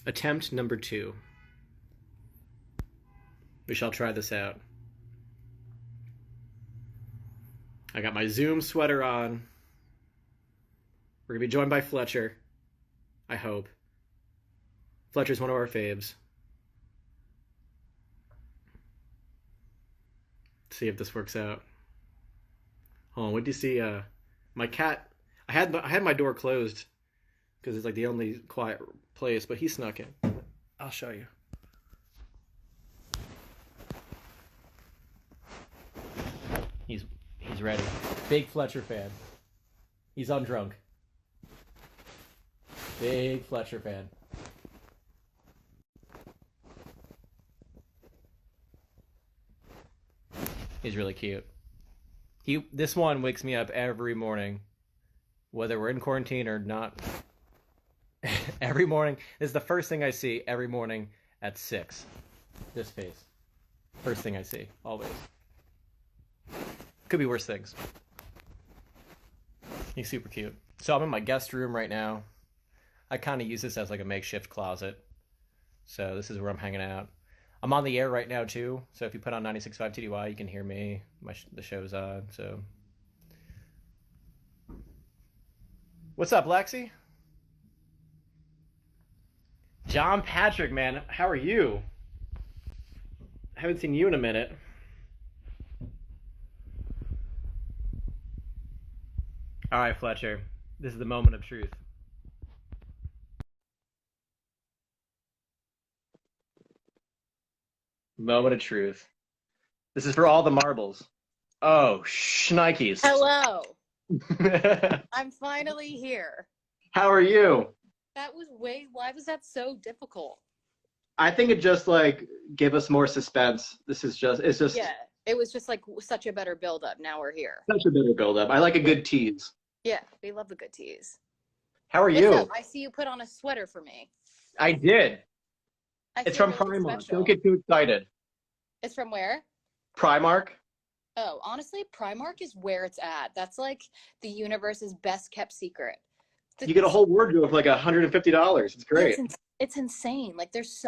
Attempt number 2. We shall try this out. I got my Zoom sweater on. We're going to be joined by Fletcher. I hope. Fletcher's one of our faves. Let's see if this works out. Oh, what do you see? My cat. I had my door closed because it's like the only quiet place, but he snuck in. I'll show you. He's ready. Big Fletcher fan. He's undrunk. Big Fletcher fan. He's really cute. This one wakes me up every morning, whether we're in quarantine or not. Every morning. This is the first thing I see every morning at 6. This face. First thing I see, always. Could be worse things. He's super cute. So I'm in my guest room right now. I kind of use this as like a makeshift closet. So this is where I'm hanging out. I'm on the air right now too. So if you put on 96.5 TDY, you can hear me. The show's on. So what's up, Lexi? John Patrick, man, how are you? I haven't seen you in a minute. All right, Fletcher. This is the moment of truth. Moment of truth. This is for all the marbles. Oh, shnikes. Hello. I'm finally here. How are you? That was why was that so difficult? I think it just like gave us more suspense. It's just Yeah, it was just like such a better build up. Now we're here. such a better build up. I like a good tease. Yeah, we love a good tease. How are What's you? up? I see you put on a sweater for me. I did. It's feel from really Primark. special. Don't get too excited. It's from where? Primark? Oh, honestly, Primark is where it's at. That's like the universe's best kept secret. You get a whole wardrobe for like $150. It's great. It's insane. Like there's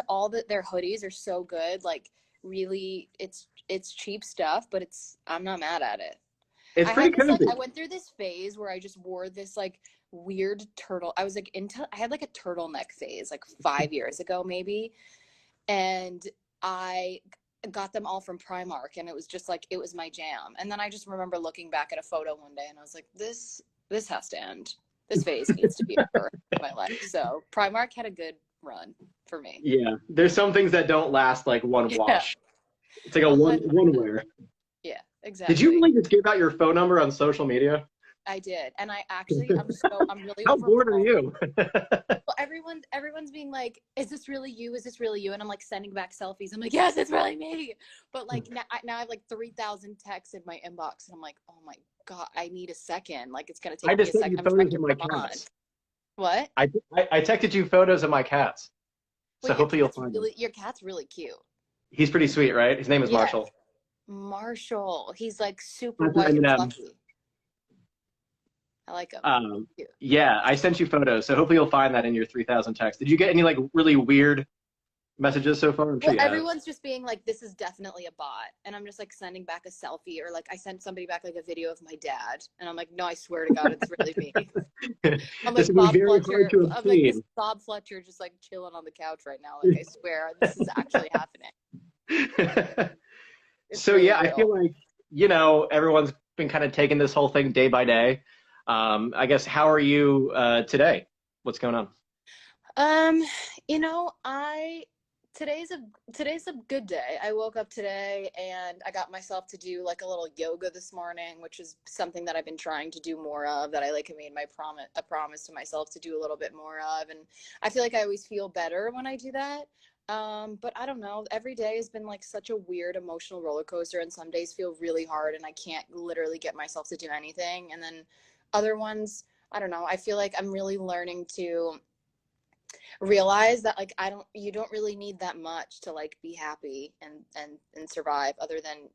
their hoodies are so good. Like really, it's cheap stuff, but I'm not mad at it. It's pretty cozy. I went through this phase where I just wore this like weird turtle. I was like I had like a turtleneck phase like 5 years ago maybe, and I got them all from Primark, and it was just like it was my jam. And then I just remember looking back at a photo one day, and I was like, this has to end. This phase needs to be over in my life. So Primark had a good run for me. Yeah, there's some things that don't last like one wash. It's like a one wear. Yeah, exactly. Did you really just give out your phone number on social media? I did, and I'm really. How bored are you? Well, everyone's being like, "Is this really you? Is this really you?" And I'm like sending back selfies. I'm like, "Yes, it's really me." But like now I have like 3,000 texts in my inbox, and I'm like, "Oh my god, I need a second. Like it's gonna take me a second." I'm trying to my cats. What? I texted you photos of my cats, so hopefully you'll find them. Your cat's really cute. He's pretty sweet, right? His name is Marshall. Marshall. He's like super white and fluffy. I like him. Yeah, I sent you photos, so hopefully you'll find that in your 3,000 texts. Did you get any like really weird messages so far? Well, everyone's just being like, "This is definitely a bot," and I'm just like sending back a selfie, or like I sent somebody back like a video of my dad, and I'm like, "No, I swear to God, it's really me." I'm like Bob Fletcher. I'm like this Bob Fletcher, just like chilling on the couch right now. Like I swear, this is actually happening. So really real. I feel like everyone's been kind of taking this whole thing day by day. I guess how are you today? What's going on? Today's a good day. I woke up today and I got myself to do like a little yoga this morning, which is something that I've been trying to do more of, that I like made a promise to myself to do a little bit more of. And I feel like I always feel better when I do that. But I don't know, every day has been like such a weird emotional roller coaster, and some days feel really hard and I can't literally get myself to do anything. And then other ones, I don't know, I feel like I'm really learning to realize that like you don't really need that much to like be happy and survive, other than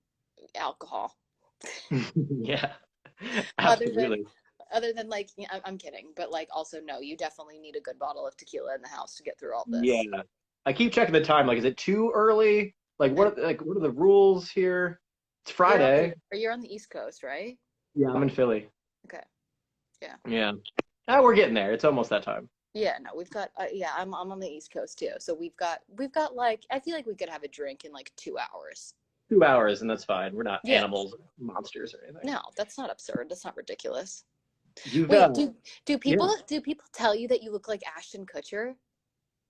alcohol. Yeah, absolutely. Other than like, yeah, I'm kidding, but like also no, you definitely need a good bottle of tequila in the house to get through all Yeah. this. I keep checking the time. Like, is it too early? What are the rules here? It's Friday. You're on the East Coast, right? Yeah, I'm in Philly. Okay. Yeah. Yeah. Ah, we're getting there. It's almost that time. Yeah, no, we've got yeah, I'm on the East Coast too. So we've got like I feel like we could have a drink in like 2 hours. 2 hours, and that's fine. We're not Yeah. animals, or monsters, or anything. No, that's not absurd. That's not ridiculous. You've Wait, do Yeah. people tell you that you look like Ashton Kutcher?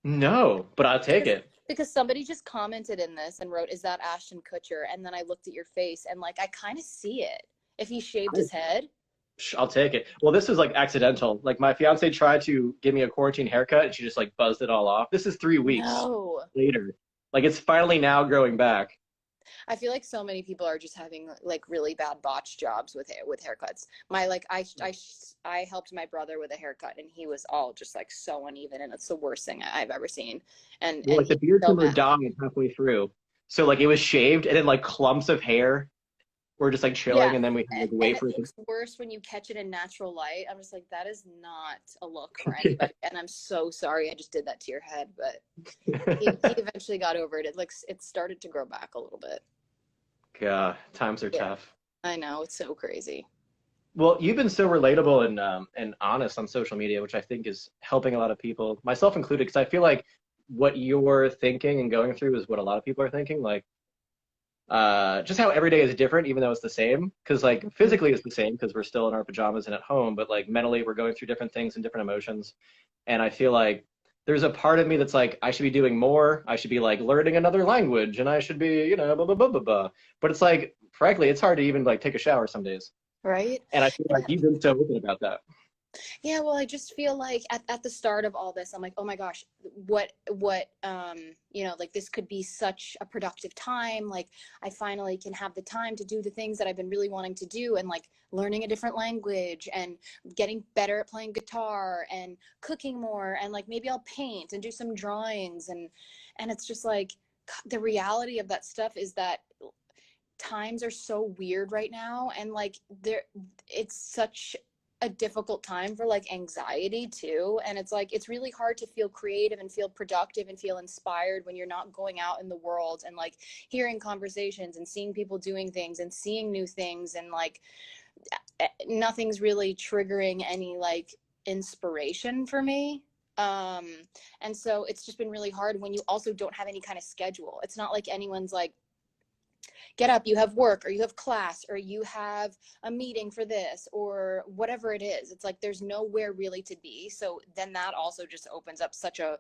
No, but I'll take Because it. because somebody just commented in this and wrote, "Is that Ashton Kutcher?" And then I looked at your face and like I kind of see it. If he shaved his head. I'll take it. Well, this was like accidental. Like my fiance tried to give me a quarantine haircut and she just like buzzed it all off. This is 3 weeks No. later. Like it's finally now growing back. I feel like so many people are just having like really bad botch jobs with haircuts. My like I helped my brother with a haircut and he was all just like so uneven and it's the worst thing I've ever seen. Well, And like the he's beard so trimmer mad. died halfway through. So like it was shaved and then like clumps of hair were just like chilling Yeah. and then we had to like And wait it for it to looks worse when you catch it in natural light. I'm just like, that is not a look for anybody. And I'm so sorry I just did that to your head, but he eventually got over it. It looks it started to grow back a little bit. God, times are Yeah. tough. I know, it's so crazy. Well, you've been so relatable and honest on social media, which I think is helping a lot of people, myself included, because I feel like what you're thinking and going through is what a lot of people are thinking. Like, just how every day is different, even though it's the same. Because like physically it's the same because we're still in our pajamas and at home, but like mentally we're going through different things and different emotions. And I feel like there's a part of me that's like I should be doing more. I should be like learning another language, and I should be, blah blah blah blah blah. But it's like, frankly, it's hard to even like take a shower some days. Right? And I feel like you've been so open about that. Yeah, well, I just feel like at the start of all this, I'm like, oh my gosh, what like this could be such a productive time. Like I finally can have the time to do the things that I've been really wanting to do and like learning a different language and getting better at playing guitar and cooking more and like maybe I'll paint and do some drawings and it's just like the reality of that stuff is that times are so weird right now and like there it's such a difficult time for like anxiety too and it's like it's really hard to feel creative and feel productive and feel inspired when you're not going out in the world and like hearing conversations and seeing people doing things and seeing new things and like nothing's really triggering any like inspiration for me um and so it's just been really hard when you also don't have any kind of schedule. It's not like anyone's like get up, you have work or you have class or you have a meeting for this or whatever it is. It's like there's nowhere really to be. So then that also just opens up such a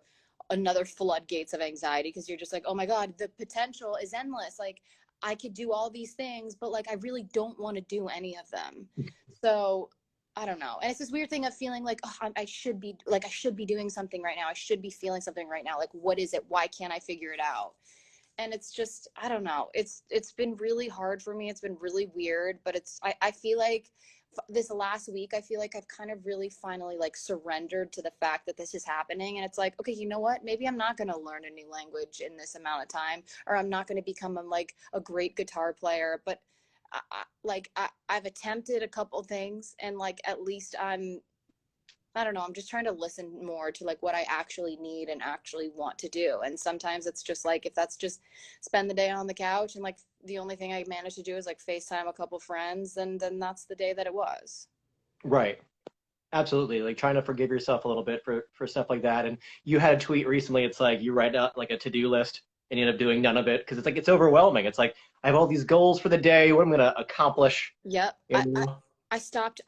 another floodgates of anxiety because you're just like, oh my God, the potential is endless. Like I could do all these things, but like I really don't want to do any of them. So I don't know. And it's this weird thing of feeling like, oh, I should be doing something right now. I should be feeling something right now. Like, what is it? Why can't I figure it out? And it's just I don't know, it's been really hard for me. It's been really weird, but I feel like this last week I feel like I've kind of really finally like surrendered to the fact that this is happening and it's like, okay, you know what, maybe I'm not going to learn a new language in this amount of time or I'm not going to become like a great guitar player, but I've attempted a couple things and like at least I don't know, I'm just trying to listen more to like what I actually need and actually want to do. And sometimes it's just like, if that's just spend the day on the couch and like the only thing I managed to do is like FaceTime a couple friends, then that's the day that it was. Right. Absolutely. Like trying to forgive yourself a little bit for stuff like that. And you had a tweet recently. It's like you write out like a to-do list and you end up doing none of it because it's like it's overwhelming. It's like I have all these goals for the day. What I'm gonna accomplish. Yep. You know? I stopped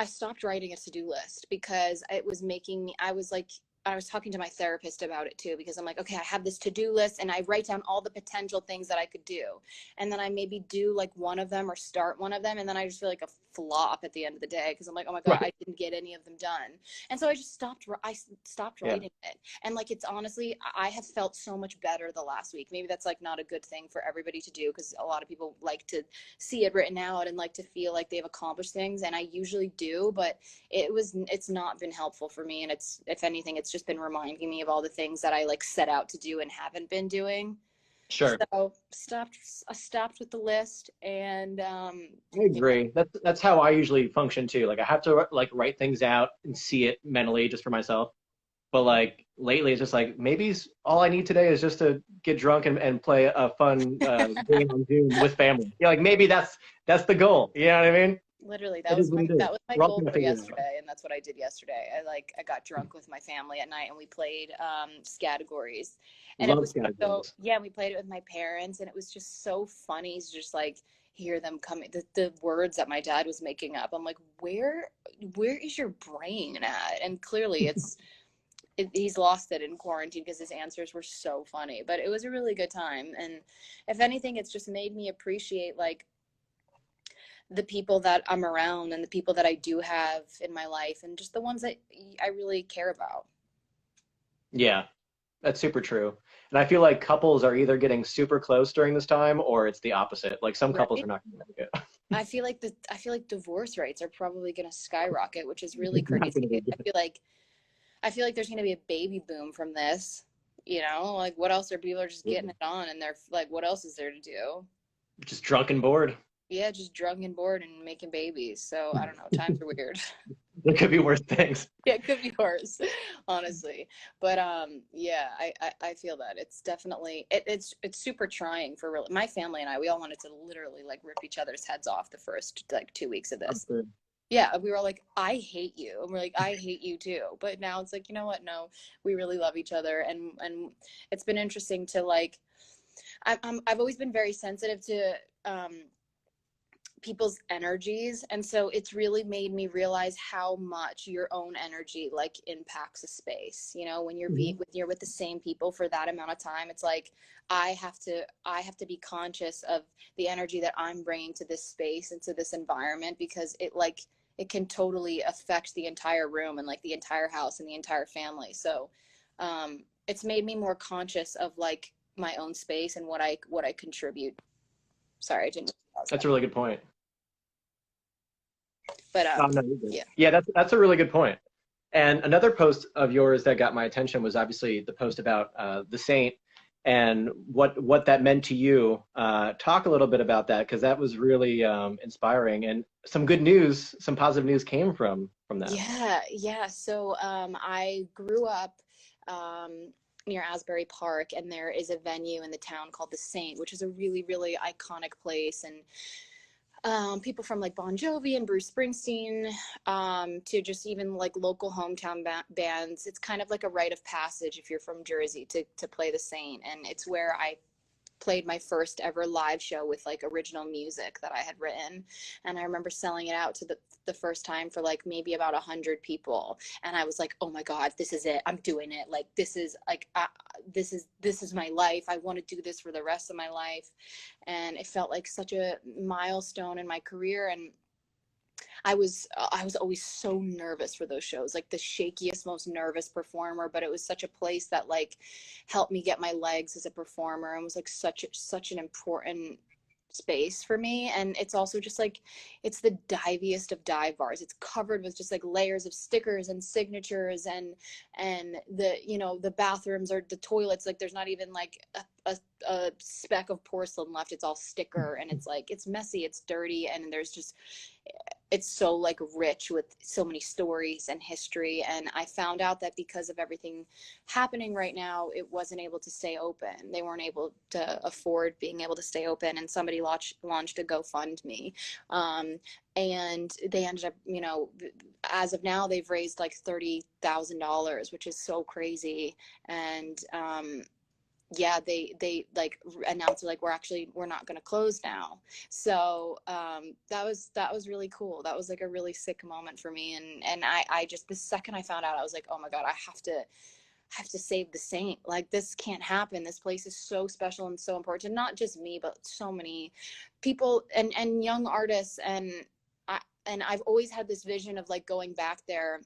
writing a to-do list because it was making me I was talking to my therapist about it too because I'm like, okay, I have this to-do list and I write down all the potential things that I could do. And then I maybe do like one of them or start one of them and then I just feel like a flop at the end of the day because I'm like, oh my God, Right. I didn't get any of them done. And so I stopped Yeah. writing it. And like it's honestly I have felt so much better the last week. Maybe that's like not a good thing for everybody to do because a lot of people like to see it written out and like to feel like they've accomplished things and I usually do, but it's not been helpful for me and it's if anything it's just been reminding me of all the things that I like set out to do and haven't been doing. Sure. So I stopped with the list, and I agree. That's how I usually function too. Like I have to like write things out and see it mentally just for myself. But like lately, it's just like maybe all I need today is just to get drunk and play a fun game on Zoom with family. Yeah, like maybe that's the goal. You know what I mean? literally, It is what it is. that was my We're all goal gonna for figure it out. yesterday, and that's what I did yesterday. I got drunk with my family at night, and we played categories, and it Love was so, categories. yeah. We played it with my parents, and it was just so funny to just like hear them coming, the words that my dad was making up. I'm like, where is your brain at? And clearly, he's lost it in quarantine because his answers were so funny. But it was a really good time, and if anything, it's just made me appreciate like the people that I'm around and the people that I do have in my life and just the ones that I really care about. Yeah, that's super true. And I feel like couples are either getting super close during this time or it's the opposite. Like some couples are Right? not going to make I feel like divorce rates are probably going to skyrocket, which is really it. Not crazy. gonna be good. I feel like there's going to be a baby boom from this. You know, like what else are people are just getting it on and they're like, what else is there to do? Just drunk and bored. Yeah, just drunk and bored and making babies. So I don't know. Times are weird. There could be worse things. Yeah, it could be worse, honestly. But yeah, I feel that it's definitely it's super trying for real. My family and I, we all wanted to literally like rip each other's heads off the first like 2 weeks of I'm this. sure. Yeah, we were like, I hate you, and we're like, I hate you too. But now it's like, you know what? No, we really love each other, and it's been interesting to like, I've always been very sensitive to people's energies, and so it's really made me realize how much your own energy like impacts a space. You know, when Mhm. when you're with the same people for that amount of time, it's like I have to be conscious of the energy that I'm bringing to this space and to this environment, because it can totally affect the entire room and like the entire house and the entire family. So it's made me more conscious of like my own space and what I contribute. Sorry, I didn't pause That's that. a really good point. But Oh, no, you're good. yeah. Yeah, that's a really good point. And another post of yours that got my attention was obviously the post about the saint and what that meant to you. Talk a little bit about that because that was really inspiring and some good news, some positive news came from that. Yeah, yeah. So I grew up near Asbury Park, and there is a venue in the town called the Saint, which is a really, really iconic place. And people from like Bon Jovi and Bruce Springsteen, to just even like local hometown bands. It's kind of like a rite of passage if you're from Jersey to play the Saint, and it's where I played my first ever live show with like original music that I had written. And I remember selling it out to the first time for like maybe about 100 people. And I was like, oh my God, this is it. I'm doing it. Like, this is like, this is my life. I want to do this for the rest of my life. And it felt like such a milestone in my career. And I was always so nervous for those shows, like the shakiest, most nervous performer. But it was such a place that like helped me get my legs as a performer, and was like such an important space for me. And it's also just like it's the diviest of dive bars. It's covered with just like layers of stickers and signatures, and the, you know, the bathrooms or the toilets, like there's not even like a speck of porcelain left. It's all sticker, and it's like it's messy, it's dirty, and there's just it's so like rich with so many stories and history. And I found out that because of everything happening right now, it wasn't able to stay open. They weren't able to afford being able to stay open, and somebody launched a GoFundMe. um, and they ended up, you know, as of now they've raised like $30,000, which is so crazy. And yeah, they like announced like we're not going to close now. So that was really cool. That was like a really sick moment for me. And I just, the second I found out, I was like, oh my God, I have to save the Saint. Like, this can't happen. This place is so special and so important, not just me, but so many people and young artists. And I've always had this vision of like going back there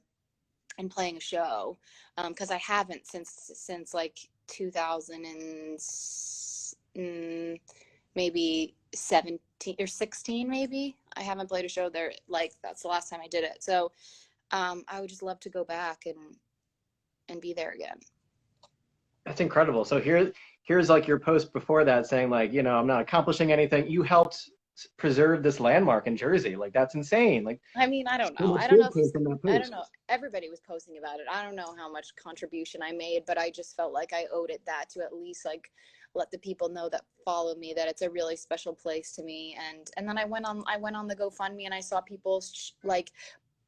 and playing a show, because I haven't since like 2000 and maybe 17 or 16. Maybe I haven't played a show there. Like, that's the last time I did it. So I would just love to go back and be there again. That's incredible. So here's like your post before that saying like, I'm not accomplishing anything. You helped preserve this landmark in Jersey. Like that's insane. Like I mean, I don't so know. much I don't know good if you, came from that I don't post. know. Everybody was posting about it. I don't know how much contribution I made, but I just felt like I owed it that to at least like let the people know that follow me that it's a really special place to me. And then I went on the GoFundMe and I saw people like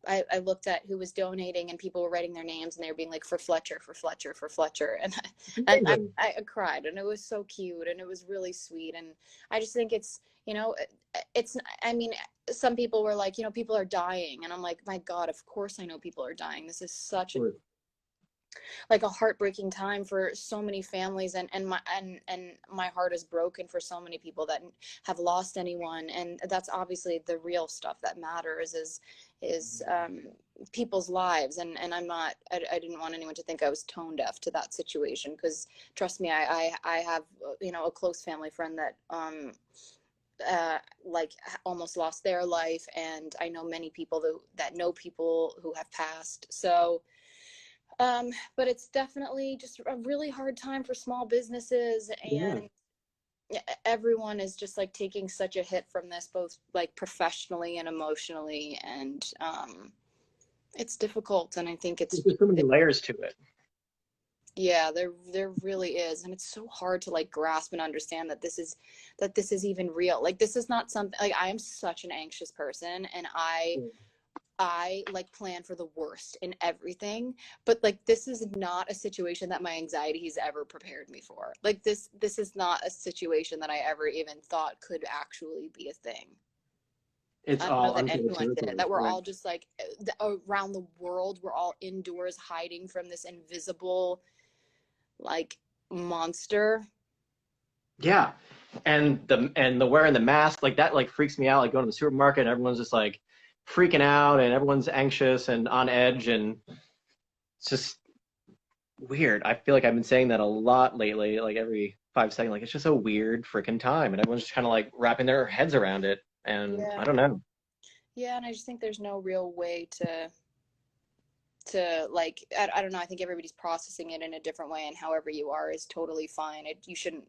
I looked at who was donating and people were writing their names and they were being like for Fletcher, for Fletcher, for Fletcher, and Amazing. I cried and it was so cute and it was really sweet and I just think it's I mean some people were like people are dying and I'm like my God, of course I know people are dying. This is such like a heartbreaking time for so many families and my heart is broken for so many people that have lost anyone and that's obviously the real stuff that matters is people's lives and I didn't want anyone to think I was tone deaf to that situation because trust me I have a close family friend that like almost lost their life and I know many people that know people who have passed so but it's definitely just a really hard time for small businesses Yeah. and everyone is just like taking such a hit from this, both like professionally and emotionally. And it's difficult. And I think There's just so many layers to it. yeah, there really is. And it's so hard to like grasp and understand that this is even real. Like this is not something like I am such an anxious person and I like plan for the worst in everything, but like this is not a situation that my anxiety has ever prepared me for. Like this is not a situation that I ever even thought could actually be a thing. It's I don't know all that uncharted anyone did. territory. That we're Right. all just like around the world, we're all indoors hiding from this invisible like monster. Yeah. And the wearing the mask, like that like freaks me out. Like going to the supermarket and everyone's just like freaking out and everyone's anxious and on edge and it's just weird. I feel like I've been saying that a lot lately, like every 5 seconds. Like it's just a weird freaking time, and everyone's just kind of like wrapping their heads around it. And Yeah. I don't know. Yeah, and I just think there's no real way to like I don't know, I think everybody's processing it in a different way and however you are is totally fine. You shouldn't.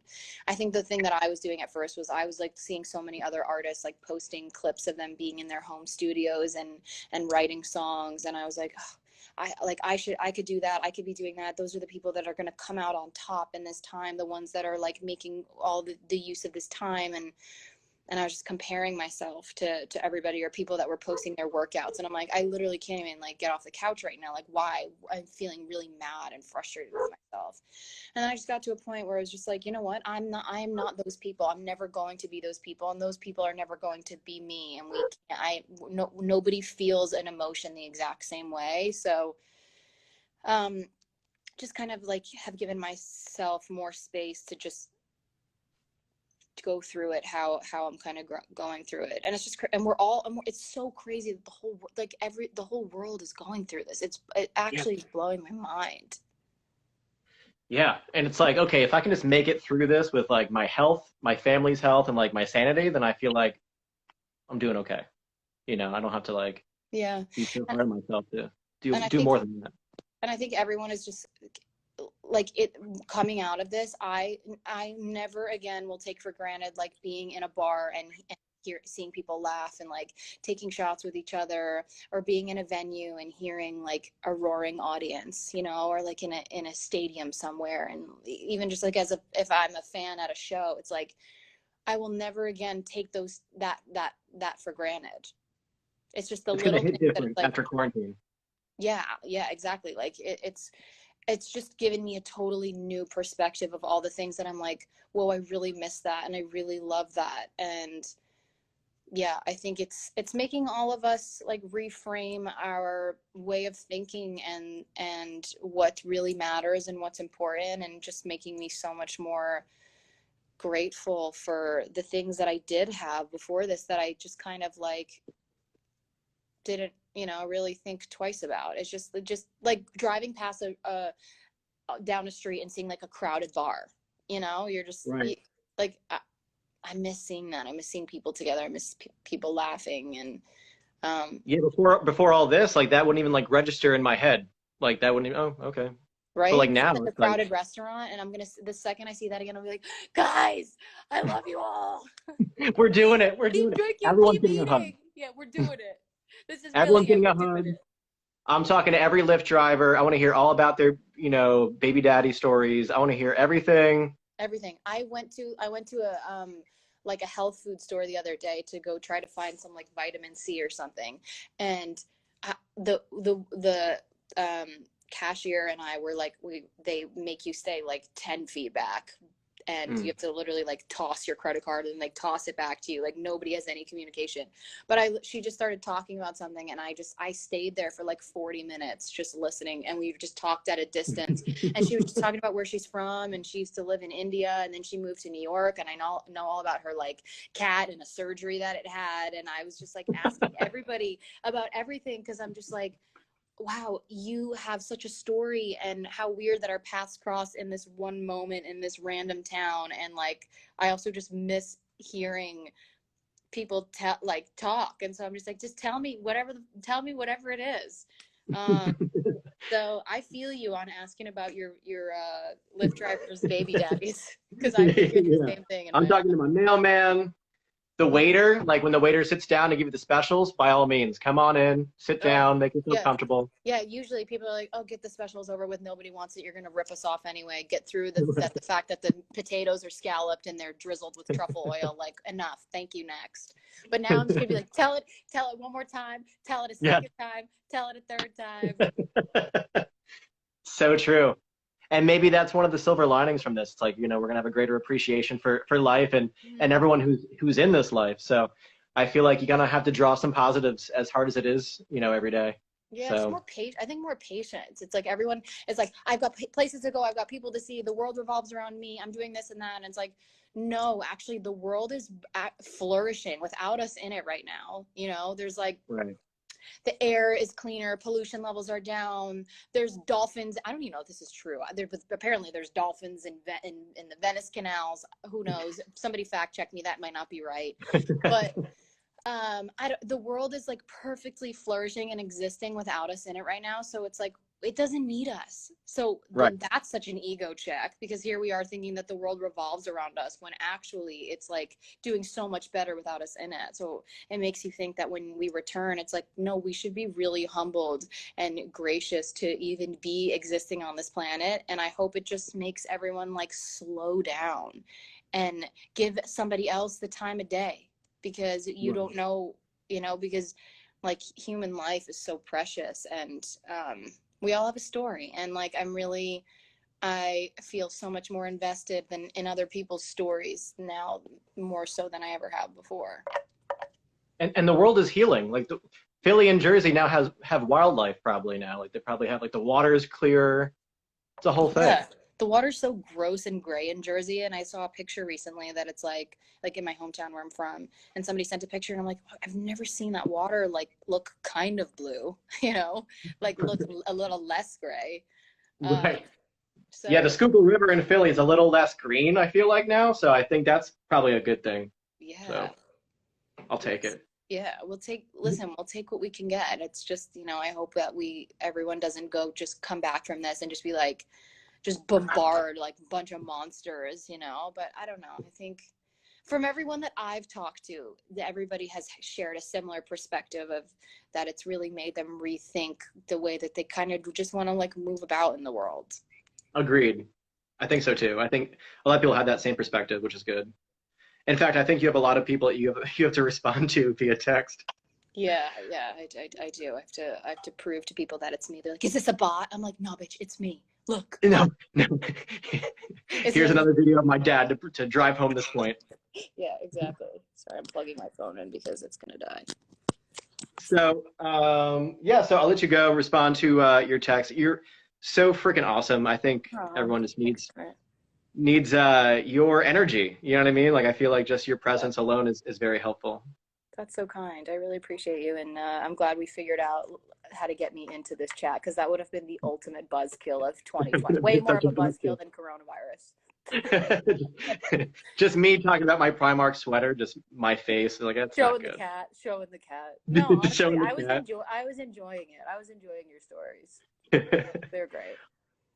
I think the thing that I was doing at first was I was like seeing so many other artists like posting clips of them being in their home studios and writing songs and I was like, oh, I could do that. I could be doing that. Those are the people that are going to come out on top in this time, the ones that are like making all the use of this time and I was just comparing myself to everybody or people that were posting their workouts. And I'm like, I literally can't even like get off the couch right now. Like, why? I'm feeling really mad and frustrated with myself. And then I just got to a point where I was just like, you know what? I am not those people. I'm never going to be those people. And those people are never going to be me. And nobody feels an emotion the exact same way. So, um, just kind of like have given myself more space to just go through it how I'm kind of going through it and it's just and we're all it's so crazy that the whole world is going through this it Yeah. actually is blowing my mind. Yeah. And it's like, okay, if I can just make it through this with like my health, my family's health, and like my sanity, then I feel like I'm doing okay. I don't have to like Yeah, be so and, hard on myself to do and I do think more than that. and I think everyone is just like it coming out of this I never again will take for granted like being in a bar and seeing people laugh and like taking shots with each other or being in a venue and hearing like a roaring audience or like in a stadium somewhere and even just like if I'm a fan at a show it's like I will never again take that for granted. It's just the It's gonna little hit things that it's different like after quarantine. yeah exactly like it's just given me a totally new perspective of all the things that I'm like, whoa, I really miss that and I really love that. And yeah, I think it's making all of us like reframe our way of thinking and what really matters and what's important and just making me so much more grateful for the things that I did have before this that I just kind of like didn't really think twice about. It's just like driving past a down the street and seeing like a crowded bar. You're just Right. like I miss seeing that. I miss seeing people together. I miss people laughing and Yeah, before all this, like that wouldn't even like register in my head. Like that wouldn't even, oh, okay. But right? like It's now, like a it's like crowded restaurant, and I'm gonna the second I see that again, I'll be like, guys, I love you all. we're doing it. We're doing Keep it. drinking, Everyone's keep getting a hug. eating. Yeah, we're doing it. This is really Everyone's it. getting a We're doing hug. it. I'm talking to every Lyft driver. I want to hear all about their, baby daddy stories. I want to hear everything. Everything. I went to a like a health food store the other day to go try to find some like vitamin C or something, and the cashier and I were like, they make you stay like 10 feet back, and you Mm. have to literally like toss your credit card and like toss it back to you, like nobody has any communication. But she just started talking about something, and I stayed there for like 40 minutes just listening, and we just talked at a distance. And she was just talking about where she's from, and she used to live in India, and then she moved to New York, and I know all about her like cat and a surgery that it had. And I was just like asking everybody about everything, because I'm just like, wow, you have such a story, and how weird that our paths cross in this one moment in this random town. And like, I also just miss hearing people talk. And so I'm just like, just tell me whatever it is. Um, so I feel you on asking about your Lyft drivers, baby daddies, because I figured the Yeah. same thing in I'm my talking to my mailman, the yeah. waiter. Like when the waiter sits down to give you the specials, by all means, come on in, sit Oh, down, make yourself yeah. comfortable. Yeah, usually people are like, "Oh, get the specials over with. Nobody wants it. You're gonna rip us off anyway. Get through the fact that the potatoes are scalloped and they're drizzled with truffle oil. Like, enough. Thank you. Next." But now I'm just gonna be like, tell it one more time, tell it a Yeah. second time, tell it a third time. So true. And maybe that's one of the silver linings from this. It's like, we're gonna have a greater appreciation for life and Mm. everyone who's in this life. So I feel like you're gonna have to draw some positives as hard as it is, every day. Yeah, just So more patient. I think more patience. It's like everyone is like, I've got places to go. I've got people to see. The world revolves around me. I'm doing this and that. And it's like, no, actually, the world is flourishing without us in it right now. There's like, right. the air is cleaner, pollution levels are down. There's dolphins. I don't even know if this is true. Apparently, there's dolphins in the Venice canals. Who knows? Somebody fact check me. That might not be right, but the world is like perfectly flourishing and existing without us in it right now. So it's like, it doesn't need us. So Right. then that's such an ego check, because here we are thinking that the world revolves around us, when actually it's like doing so much better without us in it. So it makes you think that when we return, it's like, no, we should be really humbled and gracious to even be existing on this planet. And I hope it just makes everyone like slow down and give somebody else the time of day, because you don't know, because like human life is so precious. And we all have a story, and like I feel so much more invested than in other people's stories now, more so than I ever have before. And the world is healing. Like Philly and Jersey now have wildlife probably now. Like they probably have like the water is clear. It's a whole thing. Yeah, the water's so gross and gray in Jersey, and I saw a picture recently that it's like in my hometown where I'm from, and somebody sent a picture, and I'm like, "Oh, I've never seen that water like look kind of blue, like look a little less gray." Um, Right. Yeah, the so Schuylkill River in Philly is a little less green, I feel like now. So I think that's probably a good thing. yeah, So I'll take it's it. yeah, we'll take what we can get. It's just, I hope that everyone doesn't just come back from this and just be like, just bombard like a bunch of monsters, but I don't know. I think from everyone that I've talked to, everybody has shared a similar perspective of that it's really made them rethink the way that they kind of just want to like move about in the world. Agreed. I think so too. I think a lot of people have that same perspective, which is good. In fact, I think you have a lot of people that you have to respond to via text. Yeah, yeah, I do. I have to prove to people that it's me. They're like, "Is this a bot?" I'm like, "No, bitch, it's me. Look, No, watch." no. It's Here's literally, another video of my dad to drive home this point. yeah, exactly. Sorry, I'm plugging my phone in because it's gonna die. So yeah, so I'll let you go respond to your text. You're so freaking awesome. I think Oh, everyone just thanks, needs Brett. needs your energy. You know what I mean? Like I feel like just your Yeah, presence alone is very helpful. that's so kind. I really appreciate you, and I'm glad we figured out how to get me into this chat, because that would have been the ultimate buzzkill of 2020. Way It's more such of a a buzzkill buzzkill. than coronavirus. Just me talking about my Primark sweater, just my face. Like that's not good. Showing the cat. No, honestly, Showing the I was enjoying it. I was enjoying your stories. cat. They're great.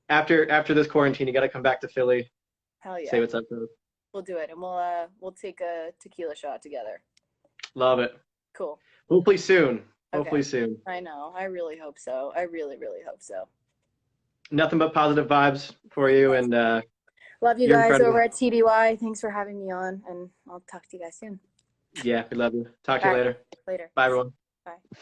after this quarantine, you got to come back to Philly. Hell yeah. Say what's up, bro. We'll do it, and we'll take a tequila shot together. Love it. Cool. Hopefully soon. Okay. Hopefully soon. I know. I really hope so. I really, really hope so. Nothing but positive vibes for you, and love you you're guys incredible. over at TBY. Thanks for having me on, and I'll talk to you guys soon. Yeah, we love you. Talk to you All right. later. Later. Bye, everyone. Bye.